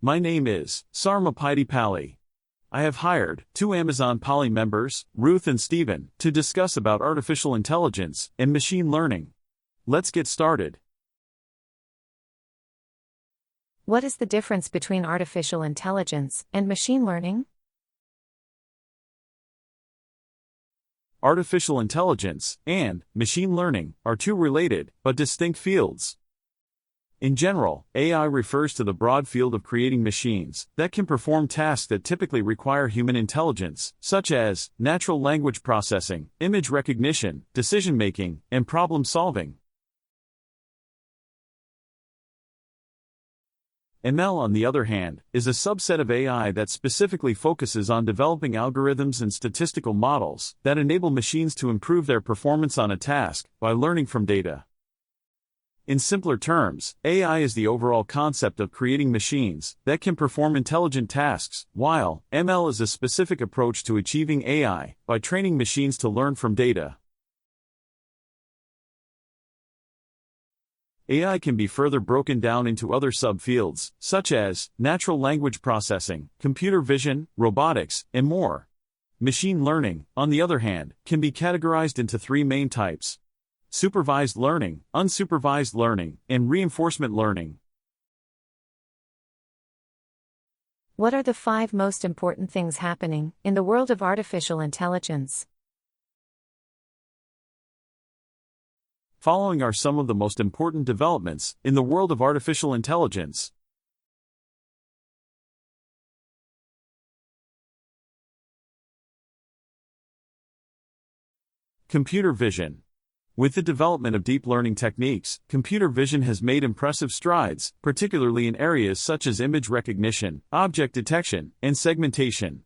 My name is Sarma Pali. I have hired 2 Amazon Poly members, Ruth and Steven, to discuss about artificial intelligence and machine learning. Let's get started. What is the difference between artificial intelligence and machine learning? Artificial intelligence and machine learning are 2 related but distinct fields. In general, AI refers to the broad field of creating machines that can perform tasks that typically require human intelligence, such as natural language processing, image recognition, decision-making, and problem-solving. ML, on the other hand, is a subset of AI that specifically focuses on developing algorithms and statistical models that enable machines to improve their performance on a task by learning from data. In simpler terms, AI is the overall concept of creating machines that can perform intelligent tasks, while ML is a specific approach to achieving AI by training machines to learn from data. AI can be further broken down into other subfields, such as natural language processing, computer vision, robotics, and more. Machine learning, on the other hand, can be categorized into 3 main types: supervised learning, unsupervised learning, and reinforcement learning. What are the 5 most important things happening in the world of artificial intelligence? Following are some of the most important developments in the world of artificial intelligence. Computer vision. With the development of deep learning techniques, computer vision has made impressive strides, particularly in areas such as image recognition, object detection, and segmentation.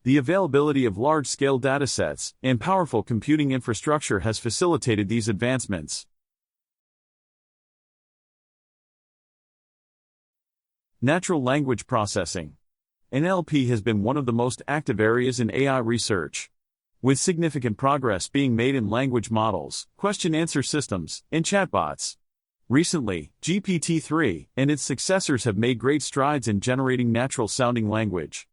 The availability of large-scale datasets and powerful computing infrastructure has facilitated these advancements. Natural language processing. NLP has been one of the most active areas in AI research, with significant progress being made in language models, question-answer systems, and chatbots. Recently, GPT-3 and its successors have made great strides in generating natural-sounding language.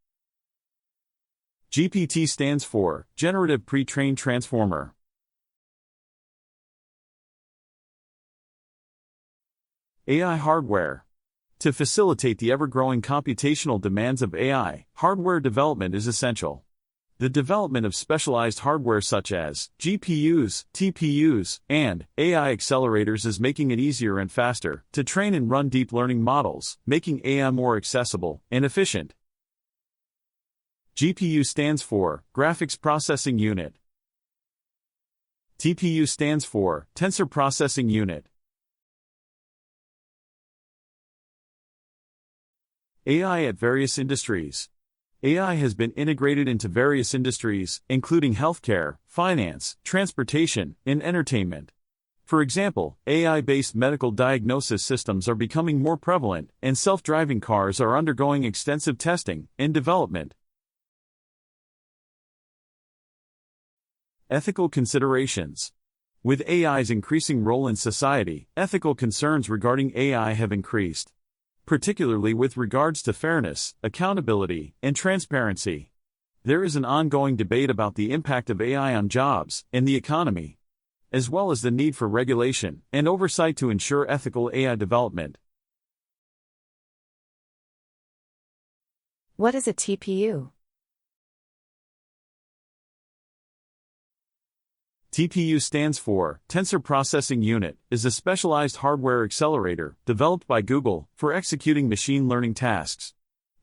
GPT stands for Generative Pre-trained Transformer. AI hardware. To facilitate the ever-growing computational demands of AI, hardware development is essential. The development of specialized hardware such as GPUs, TPUs, and AI accelerators is making it easier and faster to train and run deep learning models, making AI more accessible and efficient. GPU stands for Graphics Processing Unit. TPU stands for Tensor Processing Unit. AI at various industries. AI has been integrated into various industries, including healthcare, finance, transportation, and entertainment. For example, AI-based medical diagnosis systems are becoming more prevalent, and self-driving cars are undergoing extensive testing and development. Ethical considerations. With AI's increasing role in society, ethical concerns regarding AI have increased, particularly with regards to fairness, accountability, and transparency. There is an ongoing debate about the impact of AI on jobs and the economy, as well as the need for regulation and oversight to ensure ethical AI development. What is a TPU? TPU stands for Tensor Processing Unit, is a specialized hardware accelerator developed by Google for executing machine learning tasks.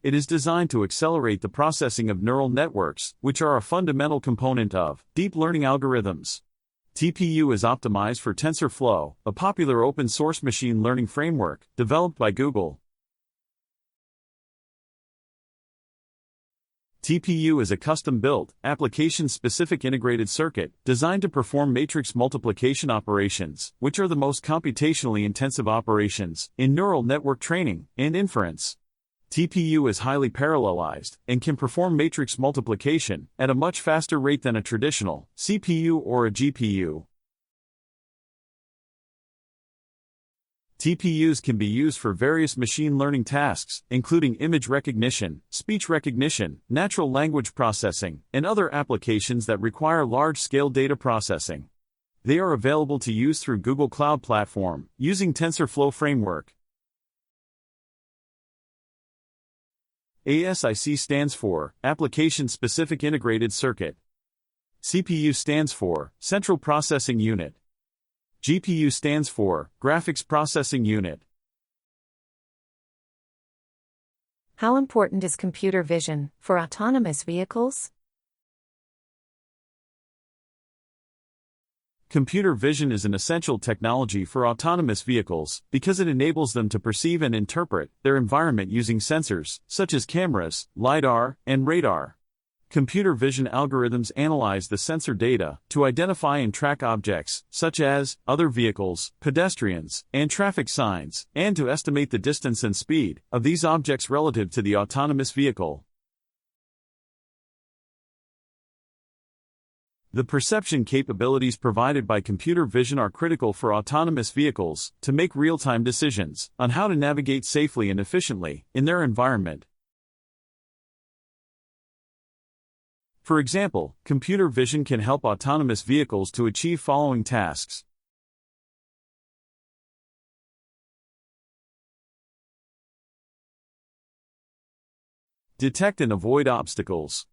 It is designed to accelerate the processing of neural networks, which are a fundamental component of deep learning algorithms. TPU is optimized for TensorFlow, a popular open-source machine learning framework developed by Google. TPU is a custom-built, application-specific integrated circuit designed to perform matrix multiplication operations, which are the most computationally intensive operations in neural network training and inference. TPU is highly parallelized and can perform matrix multiplication at a much faster rate than a traditional CPU or a GPU. TPUs can be used for various machine learning tasks, including image recognition, speech recognition, natural language processing, and other applications that require large-scale data processing. They are available to use through Google Cloud Platform, using TensorFlow framework. ASIC stands for Application-Specific Integrated Circuit. CPU stands for Central Processing Unit. GPU stands for Graphics Processing Unit. How important is computer vision for autonomous vehicles? Computer vision is an essential technology for autonomous vehicles because it enables them to perceive and interpret their environment using sensors, such as cameras, LiDAR, and radar. Computer vision algorithms analyze the sensor data to identify and track objects, such as other vehicles, pedestrians, and traffic signs, and to estimate the distance and speed of these objects relative to the autonomous vehicle. The perception capabilities provided by computer vision are critical for autonomous vehicles to make real-time decisions on how to navigate safely and efficiently in their environment. For example, computer vision can help autonomous vehicles to achieve following tasks. Detect and avoid obstacles.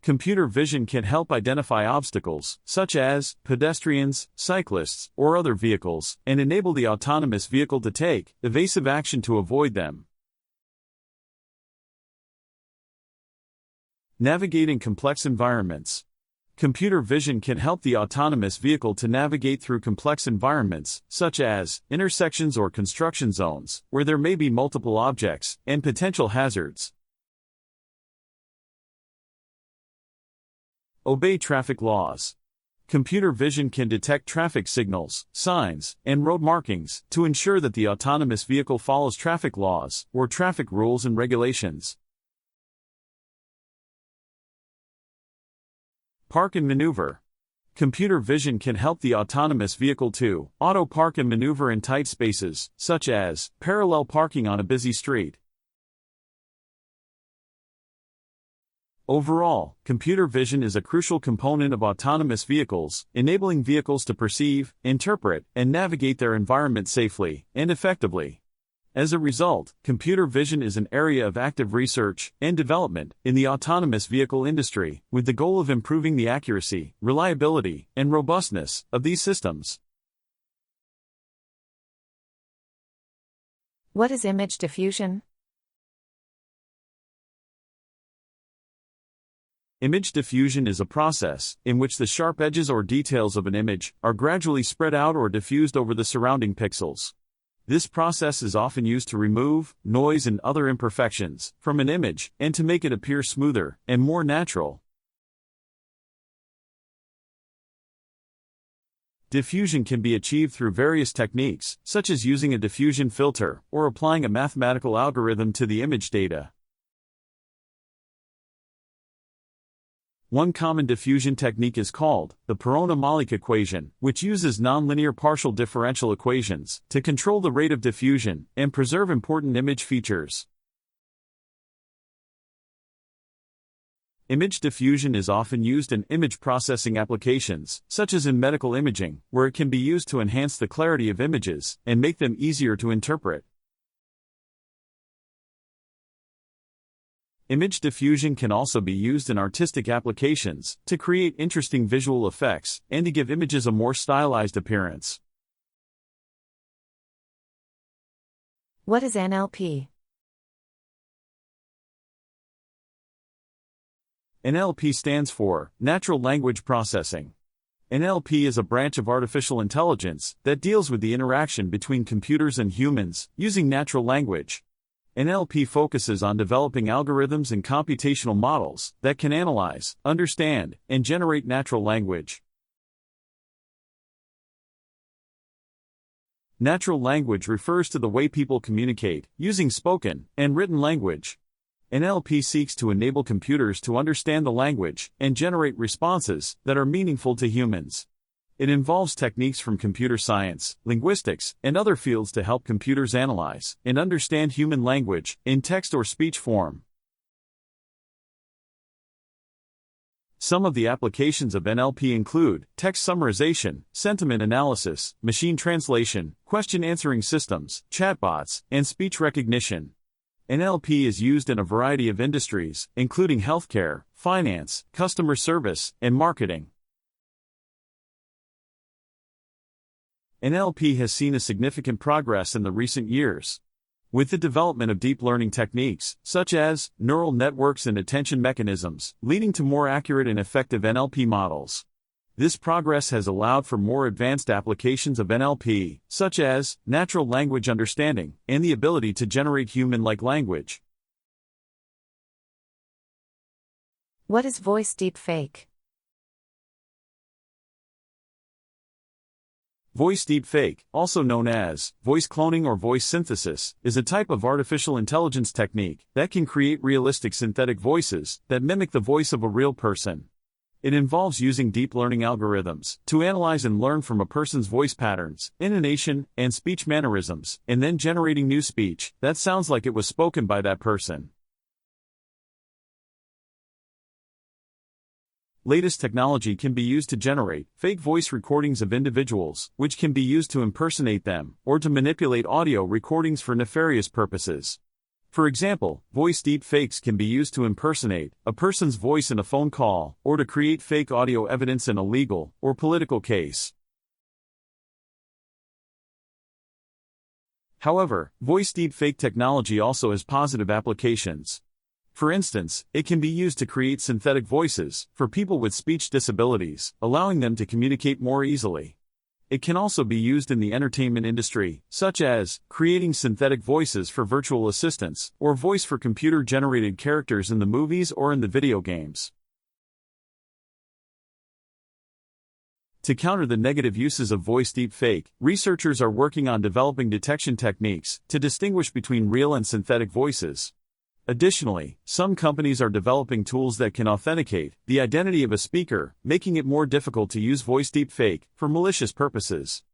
Computer vision can help identify obstacles, such as pedestrians, cyclists, or other vehicles, and enable the autonomous vehicle to take evasive action to avoid them. Navigating complex environments. Computer vision can help the autonomous vehicle to navigate through complex environments, such as intersections or construction zones, where there may be multiple objects and potential hazards. Obey traffic laws. Computer vision can detect traffic signals, signs, and road markings to ensure that the autonomous vehicle follows traffic laws or traffic rules and regulations. Park and maneuver. Computer vision can help the autonomous vehicle to auto-park and maneuver in tight spaces, such as parallel parking on a busy street. Overall, computer vision is a crucial component of autonomous vehicles, enabling vehicles to perceive, interpret, and navigate their environment safely and effectively. As a result, computer vision is an area of active research and development in the autonomous vehicle industry, with the goal of improving the accuracy, reliability, and robustness of these systems. What is image diffusion? Image diffusion is a process in which the sharp edges or details of an image are gradually spread out or diffused over the surrounding pixels. This process is often used to remove noise and other imperfections from an image and to make it appear smoother and more natural. Diffusion can be achieved through various techniques, such as using a diffusion filter or applying a mathematical algorithm to the image data. One common diffusion technique is called the Perron-Malik equation, which uses nonlinear partial differential equations to control the rate of diffusion and preserve important image features. Image diffusion is often used in image processing applications, such as in medical imaging, where it can be used to enhance the clarity of images and make them easier to interpret. Image diffusion can also be used in artistic applications to create interesting visual effects and to give images a more stylized appearance. What is NLP? NLP stands for Natural Language Processing. NLP is a branch of artificial intelligence that deals with the interaction between computers and humans using natural language. NLP focuses on developing algorithms and computational models that can analyze, understand, and generate natural language. Natural language refers to the way people communicate, using spoken and written language. NLP seeks to enable computers to understand the language and generate responses that are meaningful to humans. It involves techniques from computer science, linguistics, and other fields to help computers analyze and understand human language in text or speech form. Some of the applications of NLP include text summarization, sentiment analysis, machine translation, question answering systems, chatbots, and speech recognition. NLP is used in a variety of industries, including healthcare, finance, customer service, and marketing. NLP has seen a significant progress in the recent years. With the development of deep learning techniques, such as neural networks and attention mechanisms, leading to more accurate and effective NLP models. This progress has allowed for more advanced applications of NLP, such as natural language understanding and the ability to generate human-like language. What is voice deepfake? Voice deepfake, also known as voice cloning or voice synthesis, is a type of artificial intelligence technique that can create realistic synthetic voices that mimic the voice of a real person. It involves using deep learning algorithms to analyze and learn from a person's voice patterns, intonation, and speech mannerisms, and then generating new speech that sounds like it was spoken by that person. Latest technology can be used to generate fake voice recordings of individuals, which can be used to impersonate them or to manipulate audio recordings for nefarious purposes. For example, voice deepfakes can be used to impersonate a person's voice in a phone call or to create fake audio evidence in a legal or political case. However, voice deepfake technology also has positive applications. For instance, it can be used to create synthetic voices for people with speech disabilities, allowing them to communicate more easily. It can also be used in the entertainment industry, such as creating synthetic voices for virtual assistants or voice for computer-generated characters in the movies or in the video games. To counter the negative uses of voice deepfake, researchers are working on developing detection techniques to distinguish between real and synthetic voices. Additionally, some companies are developing tools that can authenticate the identity of a speaker, making it more difficult to use voice deepfake for malicious purposes.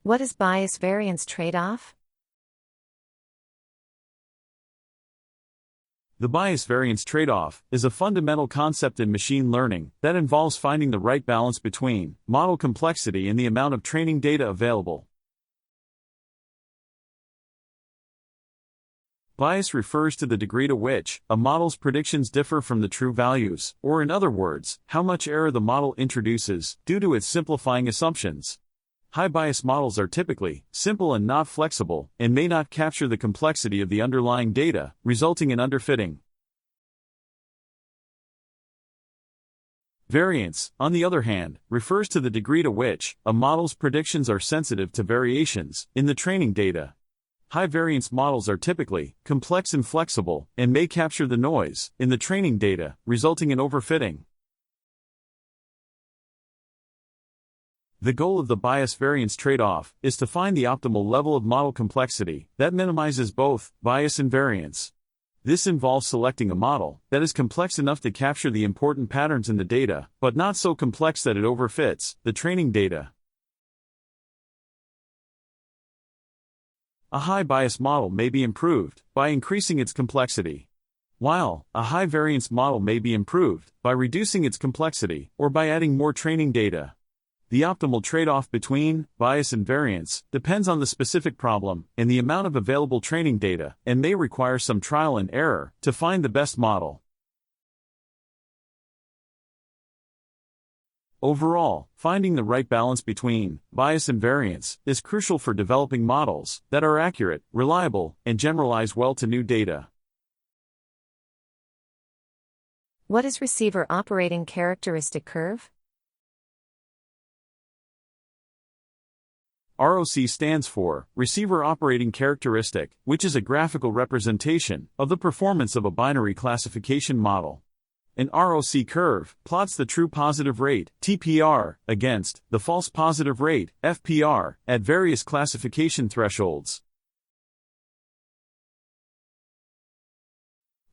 What is bias-variance trade-off? The bias-variance trade-off is a fundamental concept in machine learning that involves finding the right balance between model complexity and the amount of training data available. Bias refers to the degree to which a model's predictions differ from the true values, or in other words, how much error the model introduces due to its simplifying assumptions. High bias models are typically simple and not flexible, and may not capture the complexity of the underlying data, resulting in underfitting. Variance, on the other hand, refers to the degree to which a model's predictions are sensitive to variations in the training data. High-variance models are typically complex and flexible, and may capture the noise in the training data, resulting in overfitting. The goal of the bias-variance trade-off is to find the optimal level of model complexity that minimizes both bias and variance. This involves selecting a model that is complex enough to capture the important patterns in the data, but not so complex that it overfits the training data. A high-bias model may be improved by increasing its complexity, while a high-variance model may be improved by reducing its complexity or by adding more training data. The optimal trade-off between bias and variance depends on the specific problem and the amount of available training data, and may require some trial and error to find the best model. Overall, finding the right balance between bias and variance is crucial for developing models that are accurate, reliable, and generalize well to new data. What is receiver operating characteristic curve? ROC stands for Receiver Operating Characteristic, which is a graphical representation of the performance of a binary classification model. An ROC curve plots the true positive rate, TPR, against the false positive rate, FPR, at various classification thresholds.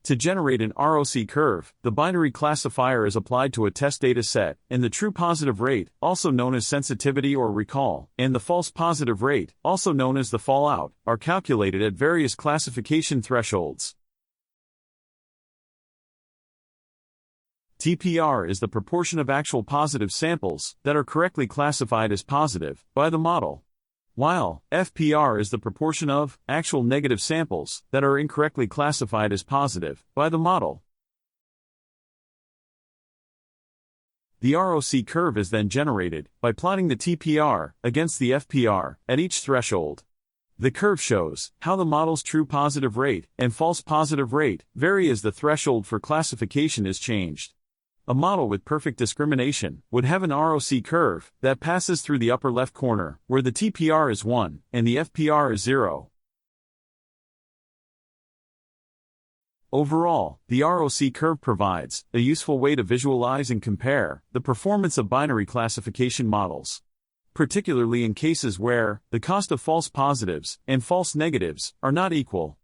To generate an ROC curve, the binary classifier is applied to a test data set, and the true positive rate, also known as sensitivity or recall, and the false positive rate, also known as the fallout, are calculated at various classification thresholds. TPR is the proportion of actual positive samples that are correctly classified as positive by the model, while FPR is the proportion of actual negative samples that are incorrectly classified as positive by the model. The ROC curve is then generated by plotting the TPR against the FPR at each threshold. The curve shows how the model's true positive rate and false positive rate vary as the threshold for classification is changed. A model with perfect discrimination would have an ROC curve that passes through the upper left corner, where the TPR is 1 and the FPR is 0. Overall, the ROC curve provides a useful way to visualize and compare the performance of binary classification models, particularly in cases where the cost of false positives and false negatives are not equal.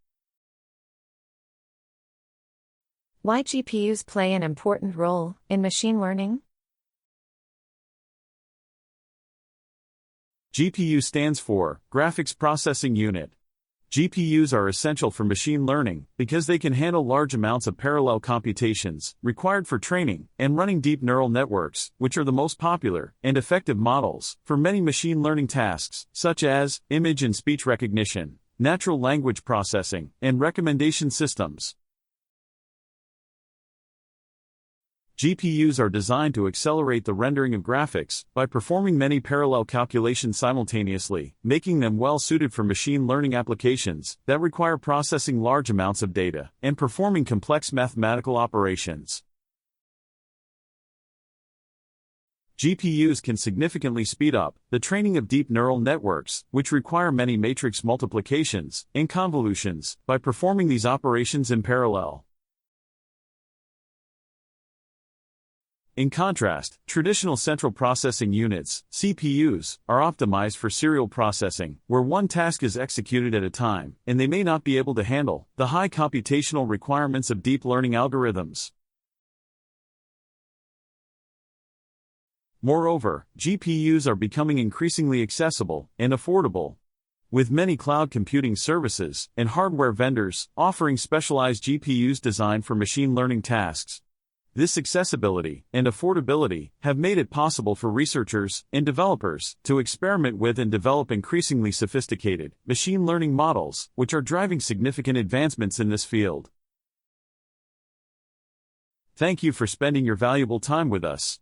Why GPUs play an important role in machine learning? GPU stands for Graphics Processing Unit. GPUs are essential for machine learning because they can handle large amounts of parallel computations required for training and running deep neural networks, which are the most popular and effective models for many machine learning tasks, such as image and speech recognition, natural language processing, and recommendation systems. GPUs are designed to accelerate the rendering of graphics by performing many parallel calculations simultaneously, making them well suited for machine learning applications that require processing large amounts of data and performing complex mathematical operations. GPUs can significantly speed up the training of deep neural networks, which require many matrix multiplications and convolutions, by performing these operations in parallel. In contrast, traditional central processing units, CPUs, are optimized for serial processing, where one task is executed at a time, and they may not be able to handle the high computational requirements of deep learning algorithms. Moreover, GPUs are becoming increasingly accessible and affordable, with many cloud computing services and hardware vendors offering specialized GPUs designed for machine learning tasks. This accessibility and affordability have made it possible for researchers and developers to experiment with and develop increasingly sophisticated machine learning models, which are driving significant advancements in this field. Thank you for spending your valuable time with us.